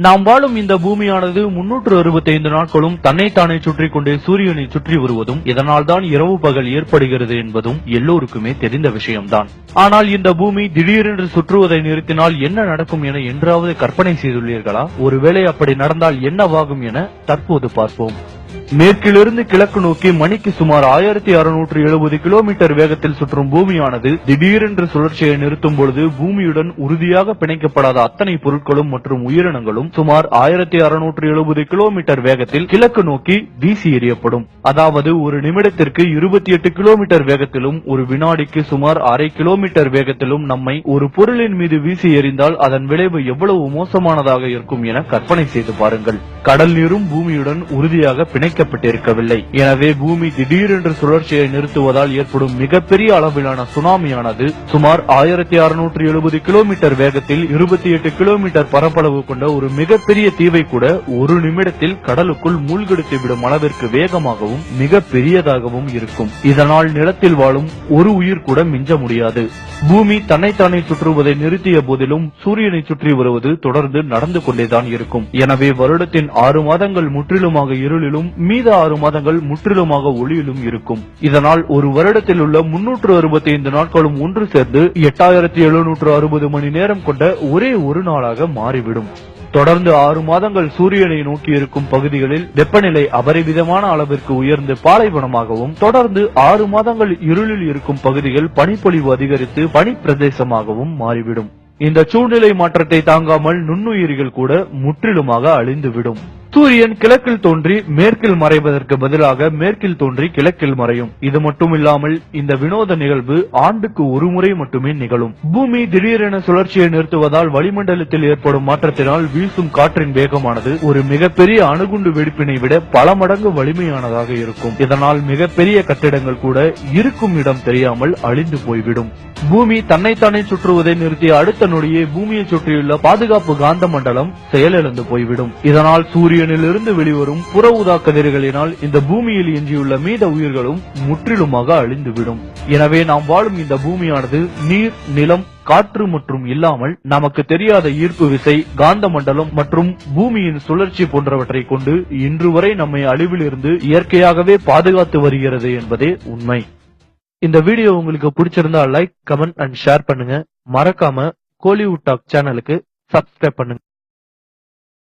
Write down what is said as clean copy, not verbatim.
நாம் வாழும் இந்த பூமியானது 365 நாட்களும் தன்னைத்தானே சுற்றி கொண்டே சூரியனை சுற்றி வருவதும் இதனால்தான் இரவு பகல் ஏற்படுகிறது என்பதும் எல்லோருக்குமே தெரிந்த விஷயம்தான். ஆனால் இந்த பூமி திடீரென்று சுற்றுவதை நிறுத்தினால் என்ன நடக்கும் என என்றாவது கற்பனை செய்துள்ளீர்களா? ஒருவேளை அப்படி நடந்தால் என்னவாகும் என தற்போது பார்ப்போம். மேற்கிலிருந்து கிழக்கு நோக்கி மணிக்கு சுமார் 1670 கிலோமீட்டர் வேகத்தில் சுற்றும் பூமியானது திடீரென்று சுழற்சியை நிறுத்தும் பொழுது பூமியுடன் உறுதியாக பிணைக்கப்படாத அத்தனை பொருட்களும் மற்றும் உயிரினங்களும் சுமார் 1670 கிலோமீட்டர் வேகத்தில் கிழக்கு நோக்கி வீசி எறியப்படும். அதாவது ஒரு நிமிடத்திற்கு 28 கிலோமீட்டர் வேகத்திலும் ஒரு வினாடிக்கு சுமார் அரை கிலோமீட்டர் வேகத்திலும் நம்மை ஒரு பொருளின் மீது வீசி எறிந்தால் அதன் விளைவு எவ்வளவு மோசமானதாக இருக்கும் என கற்பனை செய்து பாருங்கள். கடல் நீரும் பூமியுடன் உறுதியாக பிணைக்கப்பட்டிருக்கவில்லை. எனவே பூமி திடீரென்று சுழற்சியை நிறுத்துவதால் ஏற்படும் மிகப்பெரிய அளவிலான சுனாமியானது சுமார் 1670 கிலோமீட்டர் வேகத்தில் 28 கிலோமீட்டர் பரப்பளவு கொண்ட ஒரு மிகப்பெரிய தீவை கூட ஒரு நிமிடத்தில் கடலுக்குள் மூழ்கெடுத்து விடும் அளவிற்கு வேகமாகவும் மிக பெரியதாகவும் இருக்கும். இதனால் நிலத்தில் வாழும் ஒரு உயிர் கூட மிஞ்ச முடியாது. பூமி தன்னைத்தானே சுற்றுவதை நிறுத்திய போதிலும் சூரியனை சுற்றி வருவது தொடர்ந்து நடந்து கொண்டேதான் இருக்கும். எனவே வருடத்தின் 6 மாதங்கள் முற்றிலுமாக இருளிலும் மீத 6 மாதங்கள் முற்றிலுமாக ஒளியிலும் இருக்கும். இதனால் ஒரு வருடத்தில் உள்ள 365 நாட்களும் ஒன்று சேர்ந்து 8760 மணி நேரம் கொண்ட ஒரே ஒரு நாளாக மாறிவிடும். தொடர்ந்து 6 மாதங்கள் சூரியனை நோக்கி இருக்கும் பகுதிகளில் வெப்பநிலை அபரிவிதமான அளவிற்கு உயர்ந்து பாலைவனமாகவும், தொடர்ந்து 6 மாதங்கள் இருளில் இருக்கும் பகுதிகள் பனிப்பொழிவு அதிகரித்து பனி பிரதேசமாகவும் மாறிவிடும். இந்த சூழ்நிலை மாற்றத்தை தாங்காமல் நுண்ணுயிரிகள் கூட முற்றிலுமாக அழிந்துவிடும். சூரியன் கிழக்கில் தோன்றி மேற்கில் மறைவதற்கு பதிலாக மேற்கில் தோன்றி கிழக்கில் மறையும். இது மட்டுமில்லாமல் இந்த வினோத நிகழ்வு ஆண்டுக்கு ஒரு முறை மட்டுமே நிகழும். பூமி திடீரென சுழற்சியை நிறுத்துவதால் வளிமண்டலத்தில் ஏற்படும் மாற்றத்தினால் வீசும் காற்றின் வேகமானது ஒரு மிகப்பெரிய அணுகுண்டு வெடிப்பினை விட பல மடங்கு வலிமையானதாக இருக்கும். இதனால் மிகப்பெரிய கட்டிடங்கள் கூட இருக்கும் இடம் தெரியாமல் அழிந்து போய்விடும். பூமி தன்னைத்தானே சுற்றுவதை நிறுத்திய அடுத்த நொடியே பூமியை சுற்றியுள்ள பாதுகாப்பு காந்த மண்டலம் செயலிழந்து போய்விடும். இதனால் சூரியனிலிருந்து வெளிவரும் புற ஊதா கதிர்களினால் இந்த பூமியில் எஞ்சியுள்ள மீத உயிர்களும் முற்றிலுமாக அழிந்துவிடும். எனவே நாம் வாழும் இந்த பூமியானது நீர், நிலம், காற்று மற்றும் இல்லாமல் நமக்கு தெரியாத ஈர்ப்பு விசை, காந்த மண்டலம் மற்றும் பூமியின் சுழற்சி போன்றவற்றை கொண்டு இன்று வரை நம்மை அழிவிலிருந்து இயற்கையாகவே பாதுகாத்து வருகிறது என்பதே உண்மை. இந்த வீடியோ உங்களுக்கு பிடிச்சிருந்தா லைக், கமெண்ட் அண்ட் ஷேர் பண்ணுங்க. மறக்காம கோலிவுட் டாக் சேனலுக்கு சப்ஸ்கிரைப் பண்ணுங்க.